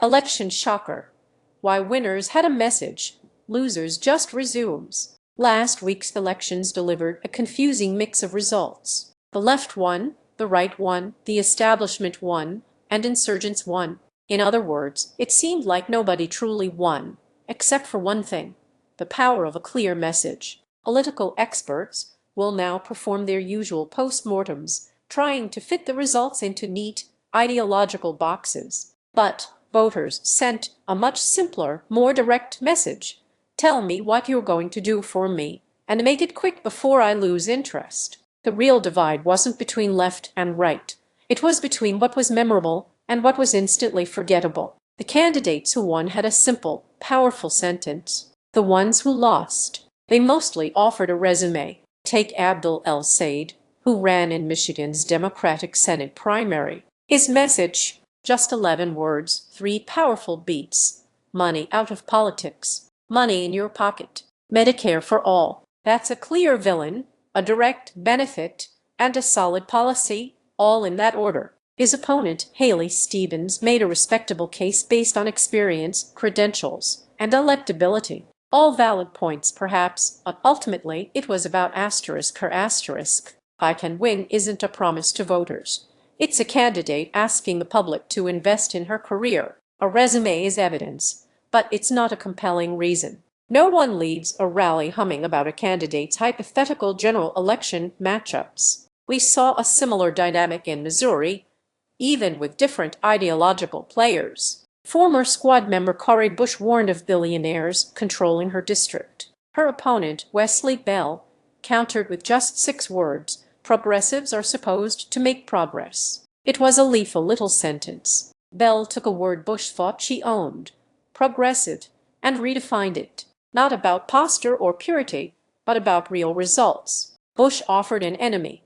Election shocker. Why winners had a message, losers just resumes. Last week's elections delivered a confusing mix of results. The left won, the right won, the establishment won, and insurgents won. In other words, it seemed like nobody truly won, except for one thing: the power of a clear message. Political experts will now perform their usual post-mortems, trying to fit the results into neat, ideological boxes. But voters sent a much simpler, more direct message. Tell me what you're going to do for me, and make it quick before I lose interest. The real divide wasn't between left and right. It was between what was memorable and what was instantly forgettable. The candidates who won had a simple, powerful sentence. The ones who lost, they mostly offered a résumé. Take Abdul El-Sayed, who ran in Michigan's Democratic Senate primary. His message: just 11 words, 3 powerful beats. Money out of politics. Money in your pocket. Medicare for all. That's a clear villain, a direct benefit, and a solid policy, all in that order. His opponent, Haley Stevens, made a respectable case based on experience, credentials, and electability. All valid points, perhaps, but ultimately it was about asterisk her asterisk. I can win isn't a promise to voters. It's a candidate asking the public to invest in her career. A resume is evidence, but it's not a compelling reason. No one leads a rally humming about a candidate's hypothetical general election matchups. We saw a similar dynamic in Missouri, even with different ideological players. Former squad member Cori Bush warned of billionaires controlling her district. Her opponent, Wesley Bell, countered with just 6 words: progressives are supposed to make progress. It was a lethal little sentence. Bell took a word Bush thought she owned, progressive, and redefined it. Not about posture or purity, but about real results. Bush offered an enemy.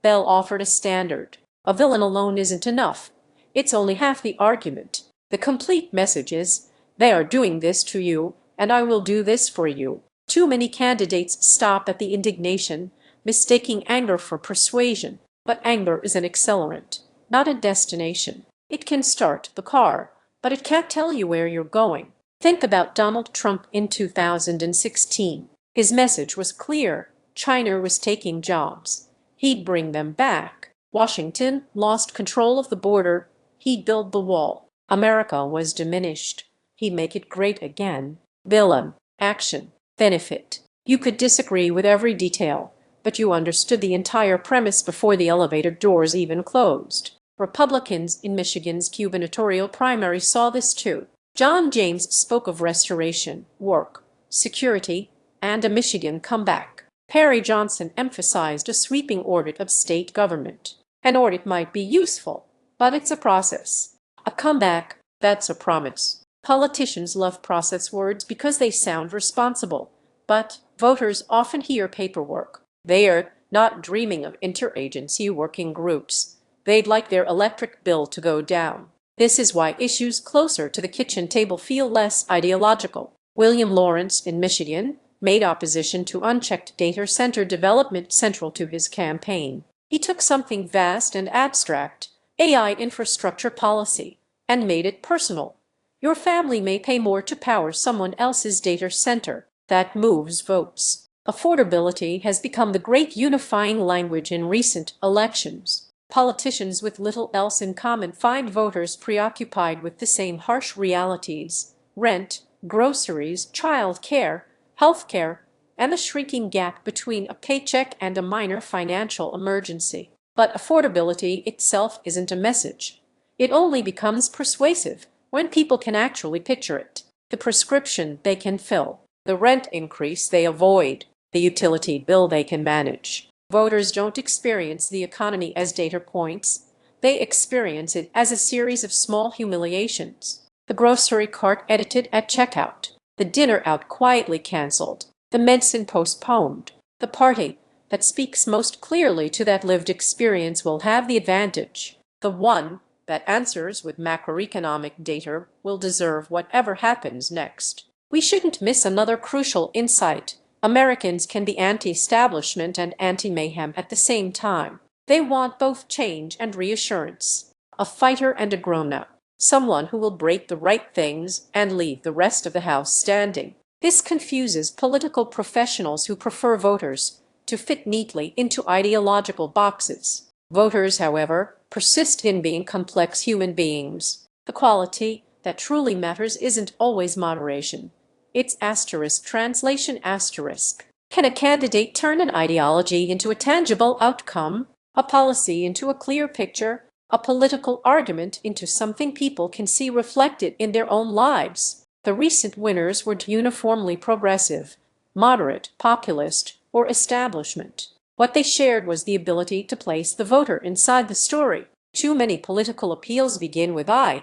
Bell offered a standard. A villain alone isn't enough. It's only half the argument. The complete message is, they are doing this to you, and I will do this for you. Too many candidates stop at the indignation, mistaking anger for persuasion. But anger is an accelerant, not a destination. It can start the car, but it can't tell you where you're going. Think about Donald Trump in 2016. His message was clear. China was taking jobs. He'd bring them back. Washington lost control of the border. He'd build the wall. America was diminished. He'd make it great again. Villain, action, benefit. You could disagree with every detail, but you understood the entire premise before the elevator doors even closed. Republicans in Michigan's gubernatorial primary saw this too. John James spoke of restoration, work, security, and a Michigan comeback. Perry Johnson emphasized a sweeping audit of state government. An audit might be useful, but it's a process. A comeback, that's a promise. Politicians love process words because they sound responsible, but voters often hear paperwork. They're not dreaming of interagency working groups. They'd like their electric bill to go down. This is why issues closer to the kitchen table feel less ideological. William Lawrence in Michigan made opposition to unchecked data center development central to his campaign. He took something vast and abstract, AI infrastructure policy, and made it personal. Your family may pay more to power someone else's data center. That moves votes. Affordability has become the great unifying language in recent elections. Politicians with little else in common find voters preoccupied with the same harsh realities: rent, groceries, child care, health care, and the shrinking gap between a paycheck and a minor financial emergency. But affordability itself isn't a message. It only becomes persuasive when people can actually picture it. The prescription they can fill, the rent increase they avoid, the utility bill they can manage. Voters don't experience the economy as data points. They experience it as a series of small humiliations. The grocery cart edited at checkout. The dinner out quietly canceled. The medicine postponed. The party that speaks most clearly to that lived experience will have the advantage. The one that answers with macroeconomic data will deserve whatever happens next. We shouldn't miss another crucial insight. Americans can be anti-establishment and anti-mayhem at the same time. They want both change and reassurance. A fighter and a grown-up. someone who will break the right things and leave the rest of the house standing. This confuses political professionals who prefer voters to fit neatly into ideological boxes. Voters, however, persist in being complex human beings. The quality that truly matters isn't always moderation. It's asterisk translation asterisk. Can a candidate turn an ideology into a tangible outcome, a policy into a clear picture, a political argument into something people can see reflected in their own lives? The recent winners were uniformly progressive, moderate, populist, or establishment. What they shared was the ability to place the voter inside the story. Too many political appeals begin with I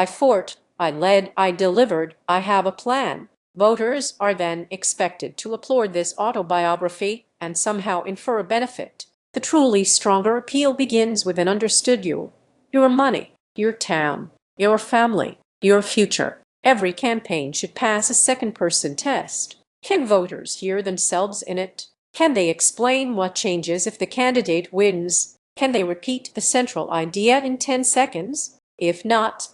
fought, I led, I delivered, I have a plan. Voters are then expected to applaud this autobiography and somehow infer a benefit. The truly stronger appeal begins with an understood you, your money, your town, your family, your future. Every campaign should pass a second-person test. Can voters hear themselves in it? Can they explain what changes if the candidate wins? Can they repeat the central idea in 10 seconds? If not,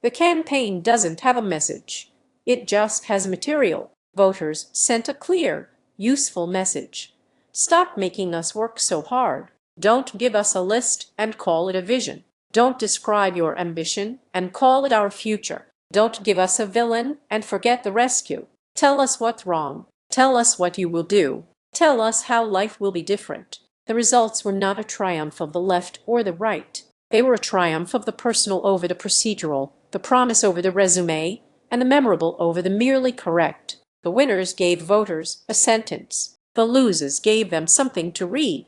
the campaign doesn't have a message. It just has material. Voters sent a clear, useful message. Stop making us work so hard. Don't give us a list and call it a vision. Don't describe your ambition and call it our future. Don't give us a villain and forget the rescue. Tell us what's wrong. Tell us what you will do. Tell us how life will be different. The results were not a triumph of the left or the right. They were a triumph of the personal over the procedural, the promise over the résumé, and the memorable over the merely correct. The winners gave voters a sentence. The losers gave them something to read.